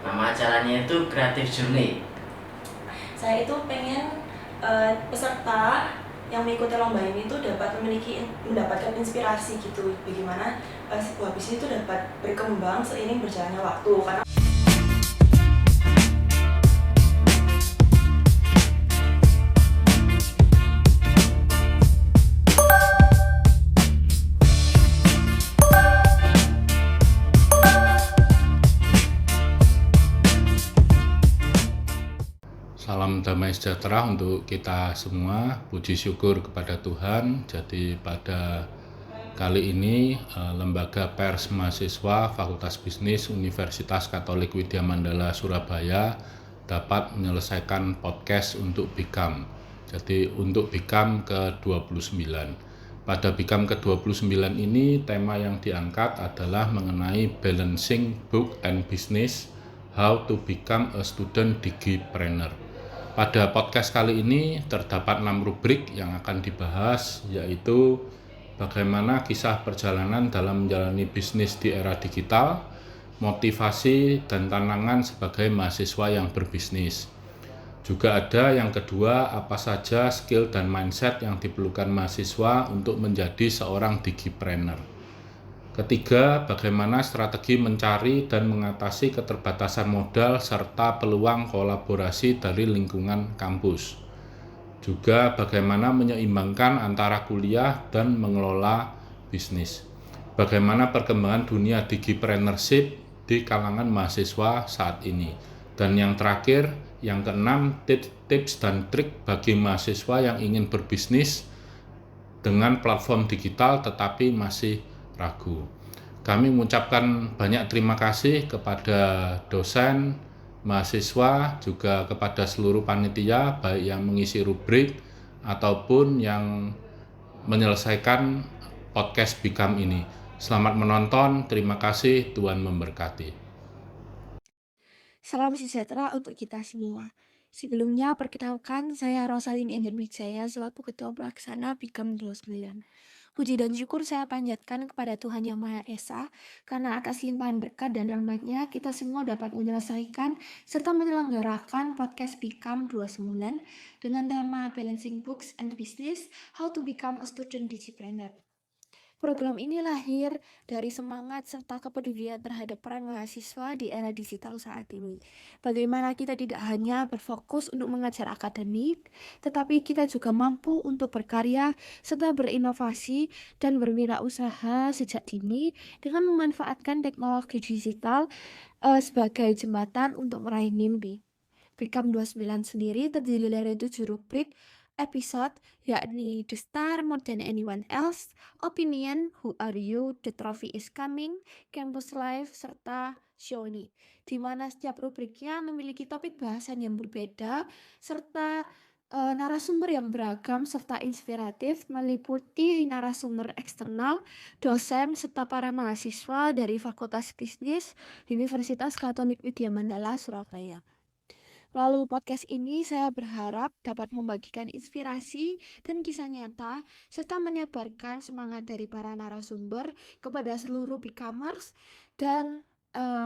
Nama acaranya itu Creative Journey. Saya itu pengen peserta yang mengikuti lomba ini tuh dapat mendapatkan inspirasi gitu, bagaimana sebuah bisnis itu dapat berkembang seiring berjalannya waktu. Karena Salam damai sejahtera untuk kita semua. Puji syukur kepada Tuhan. Jadi pada kali ini Lembaga Pers Mahasiswa Fakultas Bisnis Universitas Katolik Widya Mandala Surabaya dapat menyelesaikan podcast untuk BIKAM. Jadi untuk BIKAM ke-29. Pada BIKAM ke-29 ini tema yang diangkat adalah mengenai balancing book and business, how to become a student digipreneur. Pada podcast kali ini terdapat 6 rubrik yang akan dibahas, yaitu bagaimana kisah perjalanan dalam menjalani bisnis di era digital, motivasi dan tantangan sebagai mahasiswa yang berbisnis. Juga ada yang kedua, apa saja skill dan mindset yang diperlukan mahasiswa untuk menjadi seorang digipreneur. Ketiga, bagaimana strategi mencari dan mengatasi keterbatasan modal serta peluang kolaborasi dari lingkungan kampus. Juga bagaimana menyeimbangkan antara kuliah dan mengelola bisnis. Bagaimana perkembangan dunia digipreneurship di kalangan mahasiswa saat ini. Dan yang terakhir, yang keenam, tips dan trik bagi mahasiswa yang ingin berbisnis dengan platform digital tetapi masih ragu. Kami mengucapkan banyak terima kasih kepada dosen, mahasiswa, juga kepada seluruh panitia, baik yang mengisi rubrik ataupun yang menyelesaikan podcast BIKAM ini. Selamat menonton, terima kasih, Tuhan memberkati. Salam sejahtera untuk kita semua. Sebelumnya, perkenalkan saya Rosalin Enderwijaya selaku Ketua Pelaksana BIKAM 29. Puji dan syukur saya panjatkan kepada Tuhan Yang Maha Esa, karena atas limpahan berkat dan rahmat-Nya kita semua dapat menyelesaikan serta menyelenggarakan podcast BIKAM 29 dengan tema Balancing Books and Business, How to Become a Student Digipreneur. Program ini lahir dari semangat serta kepedulian terhadap peran mahasiswa di era digital saat ini. Bagaimana kita tidak hanya berfokus untuk mengajar akademik, tetapi kita juga mampu untuk berkarya serta berinovasi dan berwirausaha sejak dini dengan memanfaatkan teknologi digital sebagai jembatan untuk meraih mimpi. BIKAM 29 sendiri terdiri dari 7 rubrik episode, yakni The Star More Than Anyone Else, Opinion, Who Are You, The Trophy Is Coming, Campus Life, serta Shoni, di mana setiap rubriknya memiliki topik bahasan yang berbeda serta narasumber yang beragam serta inspiratif, meliputi narasumber eksternal, dosen, serta para mahasiswa dari Fakultas Bisnis Universitas Katolik Widya Mandala Surabaya. Lalu podcast ini saya berharap dapat membagikan inspirasi dan kisah nyata serta menyebarkan semangat dari para narasumber kepada seluruh BIKAMers dan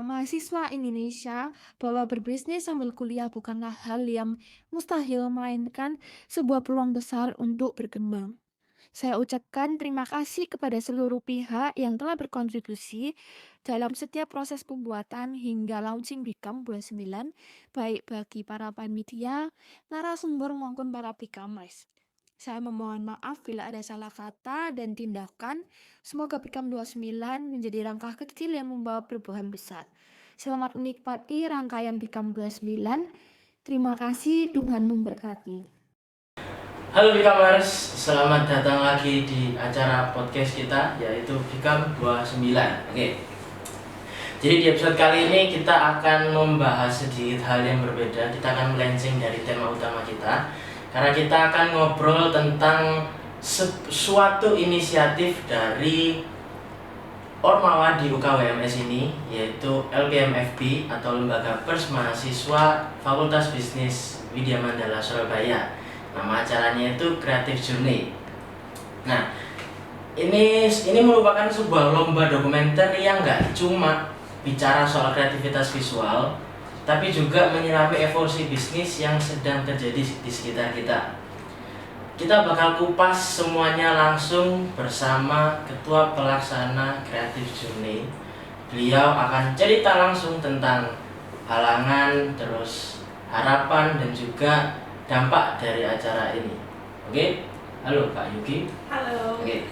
mahasiswa Indonesia bahwa berbisnis sambil kuliah bukanlah hal yang mustahil, melainkan sebuah peluang besar untuk berkembang. Saya ucapkan terima kasih kepada seluruh pihak yang telah berkontribusi dalam setiap proses pembuatan hingga launching BIKAM 29, baik bagi para panitia, narasumber maupun para BIKAMers. Saya memohon maaf bila ada salah kata dan tindakan. Semoga BIKAM 29 menjadi langkah kecil yang membawa perubahan besar. Selamat menikmati rangkaian BIKAM 29. Terima kasih, Tuhan memberkati. Halo BIKAMers, selamat datang lagi di acara podcast kita, yaitu BIKAM 29. Oke. Jadi di episode kali ini kita akan membahas sedikit hal yang berbeda. Kita akan melenceng dari tema utama kita, karena kita akan ngobrol tentang suatu inisiatif dari Ormawa di UKWMS ini, yaitu LPMFB atau Lembaga Pers Mahasiswa Fakultas Bisnis Widya Mandala Surabaya. Nama acaranya itu Creative Journey. Nah, ini merupakan sebuah lomba dokumenter yang nggak cuma bicara soal kreativitas visual, tapi juga menyikapi evolusi bisnis yang sedang terjadi di sekitar kita. Kita bakal kupas semuanya langsung bersama Ketua Pelaksana Creative Journey. Beliau akan cerita langsung tentang halangan, terus harapan dan juga dampak dari acara ini. Oke? Halo Kak Yuki. Halo. Oke.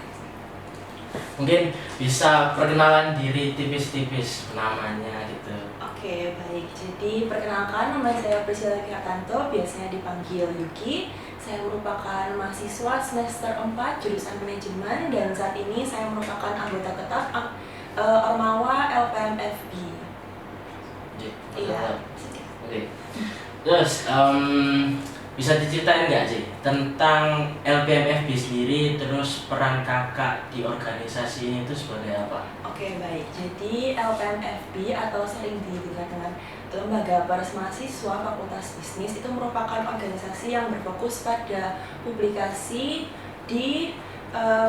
Mungkin bisa perkenalan diri tipis-tipis namanya gitu. Oke, baik. Jadi perkenalkan, nama saya Priscilla Kiatanto, biasanya dipanggil Yuki. Saya merupakan mahasiswa semester 4 jurusan manajemen dan saat ini saya merupakan anggota tetap Ormawa LPMFB. Iya. Oke. Terus bisa diceritain nggak sih tentang LPMFB sendiri, terus peran kakak di organisasi ini itu sebagai apa? Oke, baik. Jadi LPMFB atau sering didengar dengan Lembaga Pers Mahasiswa Fakultas Bisnis itu merupakan organisasi yang berfokus pada publikasi di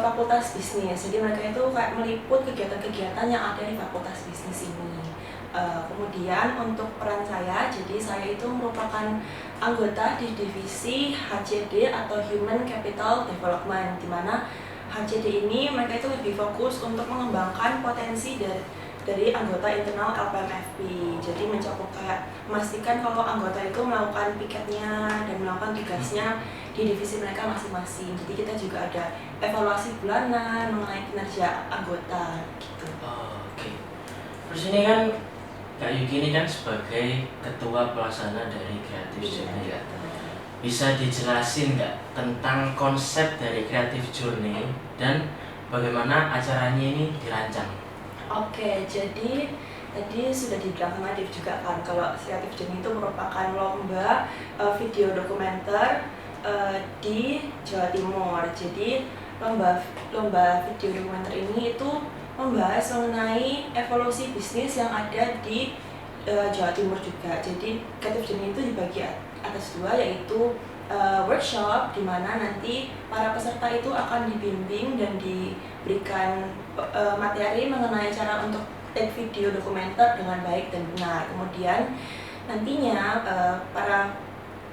Fakultas Bisnis. Jadi mereka itu kayak meliput kegiatan-kegiatan yang ada di Fakultas Bisnis ini. Kemudian untuk peran saya, jadi saya itu merupakan anggota di divisi HCD atau Human Capital Development, di mana HCD ini mereka itu lebih fokus untuk mengembangkan potensi dari anggota internal LPMFB. Jadi mencakup kayak memastikan kalau anggota itu melakukan piketnya dan melakukan tugasnya di divisi mereka masing-masing. Jadi kita juga ada evaluasi bulanan mengenai kinerja anggota gitu. Oke. Terus ini kan Kak Yuki ini kan sebagai ketua pelaksana dari Creative Journey ya. Bisa dijelasin nggak tentang konsep dari Creative Journey dan bagaimana acaranya ini dirancang? Oke, jadi tadi sudah dibilang sama Dev juga kan kalau Creative Journey itu merupakan lomba video dokumenter di Jawa Timur. Jadi lomba video dokumenter ini itu membahas mengenai evolusi bisnis yang ada di Jawa Timur juga. Jadi Creative Journey itu dibagi atas dua, yaitu workshop di mana nanti para peserta itu akan dibimbing dan diberikan materi mengenai cara untuk take video dokumenter dengan baik dan benar. Kemudian nantinya para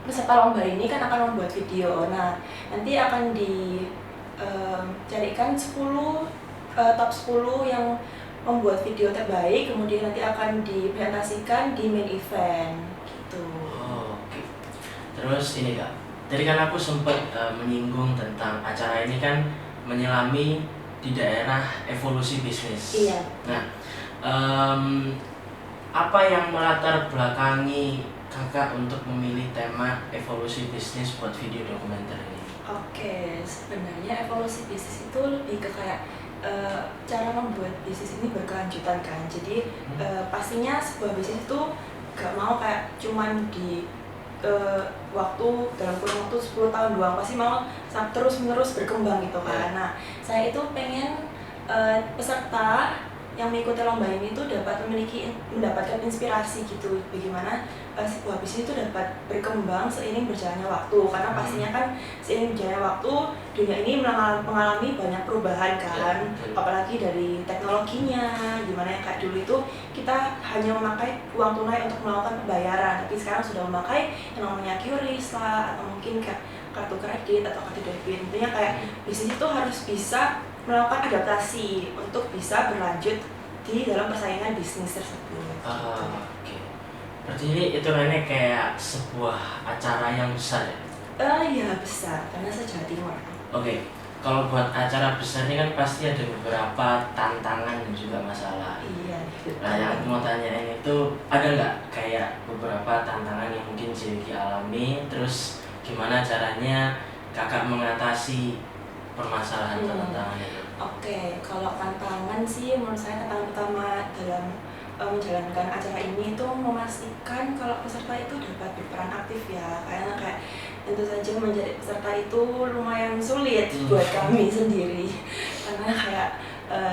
peserta lomba ini kan akan membuat video. Nah, nanti akan dicarikan 10 top 10 yang membuat video terbaik, kemudian nanti akan dipresentasikan di main event gitu. Oke. Terus ini Kak, tadi kan aku sempat menyinggung tentang acara ini kan menyelami di daerah evolusi bisnis. Iya. Nah, apa yang melatar belakangi kakak untuk memilih tema evolusi bisnis buat video dokumenter ini? Oke, sebenarnya evolusi bisnis itu lebih ke kayak cara membuat bisnis ini berkelanjutan kan. Jadi pastinya sebuah bisnis itu gak mau kayak cuman di waktu dalam kurun waktu 10 tahun doang, pasti mau terus menerus berkembang gitu kan. Nah, saya itu pengen peserta yang mengikuti lomba ini tuh dapat mendapatkan inspirasi gitu, bagaimana sebuah bisnis itu dapat berkembang seiring berjalannya waktu, karena pastinya kan seiring berjalannya waktu dunia ini mengalami banyak perubahan kan, apalagi dari teknologinya, dimana yang kayak dulu itu kita hanya memakai uang tunai untuk melakukan pembayaran, tapi sekarang sudah memakai yang namanya QRIS lah, atau mungkin kayak kartu kredit atau kartu debit. Intinya kayak bisnis itu harus bisa melakukan adaptasi untuk bisa berlanjut di dalam persaingan bisnis tersebut. Oke. Berarti ini hitungannya kayak sebuah acara yang besar ya? Ya besar, karena se-Jawa Timur. Oke. Kalau buat acara besar ini kan pasti ada beberapa tantangan dan juga masalah. Iya. Nah, yang aku mau tanyain itu ada nggak kayak beberapa tantangan yang mungkin Yuki alami, terus gimana caranya kakak mengatasi permasalahan tantangan itu? Oke, kalau tantangan sih menurut saya tantangan utama dalam menjalankan acara ini itu memastikan kalau peserta itu dapat berperan aktif ya, karena kayak tentu saja menjadi peserta itu lumayan sulit buat kami sendiri, karena kayak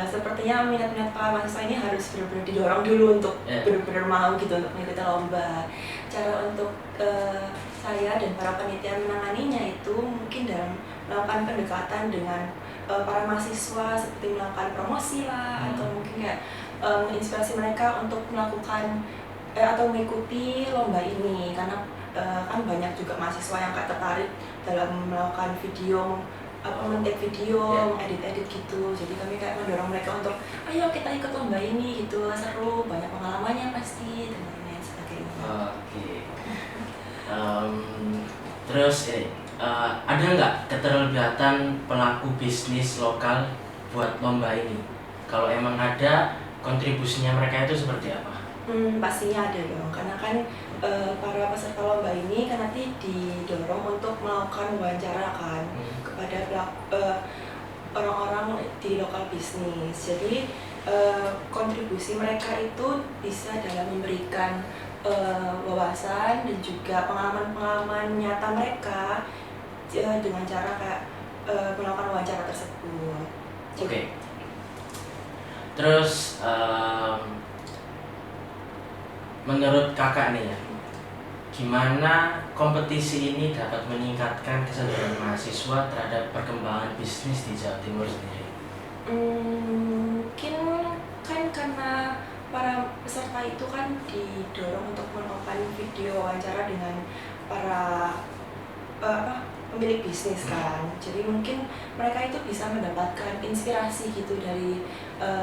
sepertinya minat-minat para mahasiswa ini harus benar-benar didorong dulu untuk benar-benar mau gitu untuk mengikuti lomba. Cara untuk saya dan para panitia menanganinya itu mungkin dalam melakukan pendekatan dengan para mahasiswa, seperti melakukan promosi lah, atau mungkin kayak menginspirasi mereka untuk melakukan atau mengikuti lomba ini karena kan banyak juga mahasiswa yang kayak tertarik dalam melakukan video men-take video, edit-edit gitu. Jadi kami kayak mendorong mereka untuk ayo kita ikut lomba ini gitu, seru, banyak pengalamannya pasti dan lain-lain sebagainya. Oke. Terus ada nggak keterlibatan pelaku bisnis lokal buat lomba ini? Kalau emang ada, kontribusinya mereka itu seperti apa? Pastinya ada dong, karena kan para peserta lomba ini kan nanti didorong untuk melakukan wawancara kan kepada orang-orang di lokal bisnis. Jadi kontribusi mereka itu bisa dalam memberikan wawasan dan juga pengalaman-pengalaman nyata mereka dengan cara kayak melakukan wawancara tersebut. Oke. Terus menurut kakak nih ya, gimana kompetisi ini dapat meningkatkan kesadaran mahasiswa terhadap perkembangan bisnis di Jawa Timur sendiri? Mungkin kan karena para peserta itu kan didorong untuk melakukan video wawancara dengan para pemilik bisnis kan. Jadi mungkin mereka itu bisa mendapatkan inspirasi gitu dari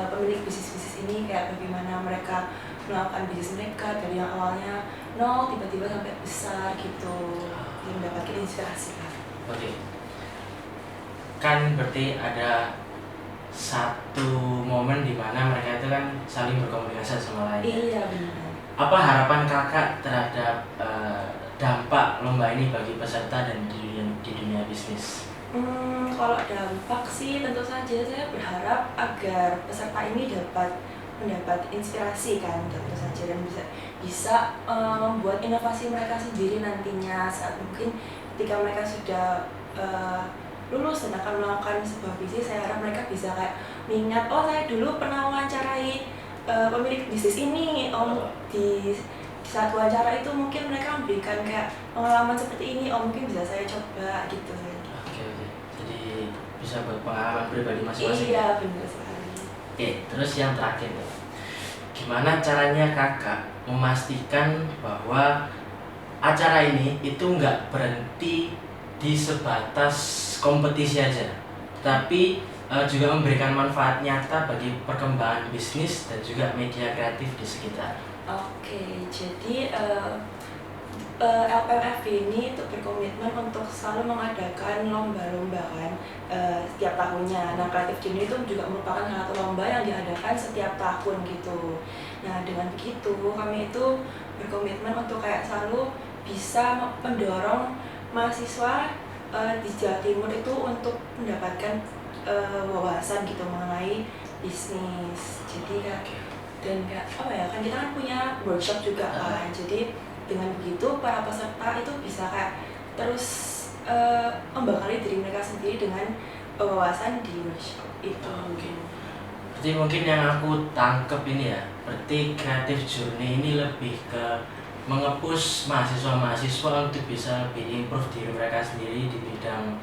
pemilik bisnis-bisnis ini, kayak bagaimana mereka melakukan bisnis mereka dari yang awalnya nol tiba-tiba sampai besar gitu. Jadi mendapatkan inspirasi kan. Oke. Kan berarti ada satu momen di mana mereka itu kan saling berkomunikasi sama lain. Iya benar. Apa harapan kakak terhadap dampak lomba ini bagi peserta dan di dunia bisnis? Kalau dampak sih tentu saja saya berharap agar peserta ini dapat mendapat inspirasi kan, tentu saja, dan bisa membuat inovasi mereka sendiri nantinya saat mungkin ketika mereka sudah lulus dan akan melakukan sebuah bisnis. Saya harap mereka bisa kayak mengingat, oh saya dulu pernah wawancarai pemilik bisnis ini, di saat wawancara itu mungkin mereka memberikan kayak pengalaman seperti ini, mungkin bisa saya coba gitu. Oke. Jadi bisa buat pengalaman pribadi masing-masing. Iya benar sekali. Oke, terus yang terakhir nih, gimana caranya kakak memastikan bahwa acara ini itu nggak berhenti di sebatas kompetisi aja, tapi juga memberikan manfaat nyata bagi perkembangan bisnis dan juga media kreatif di sekitar? Oke, jadi LPMFB ini itu berkomitmen untuk selalu mengadakan lomba-lomba kan setiap tahunnya. Nah, Creative Journey itu juga merupakan salah satu lomba yang diadakan setiap tahun gitu. Nah, dengan begitu kami itu berkomitmen untuk kayak selalu bisa mendorong mahasiswa di Jawa Timur itu untuk mendapatkan wawasan gitu mengenai bisnis. Jadi kan dan kayak apa ya, kan kita kan punya workshop juga kan. Jadi dengan begitu para peserta itu bisa kayak terus membekali diri mereka sendiri dengan wawasan di workshop itu. Berarti mungkin yang aku tangkep ini ya, berarti Creative Journey ini lebih ke mengepush mahasiswa-mahasiswa untuk bisa lebih improve diri mereka sendiri di bidang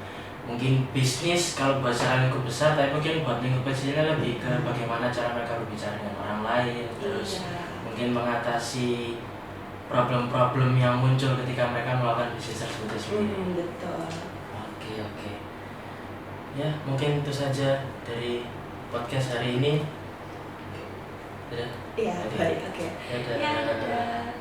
mungkin bisnis kalau buat secara lingkup besar, tapi mungkin buat lingkup kecilnya lebih ke bagaimana cara mereka berbicara dengan orang lain, terus mungkin mengatasi problem-problem yang muncul ketika mereka melakukan bisnis tersebut sendiri. Betul. Oke. Ya, mungkin itu saja dari podcast hari ini. Iya, baik, oke. Dadah. Ya, dadah.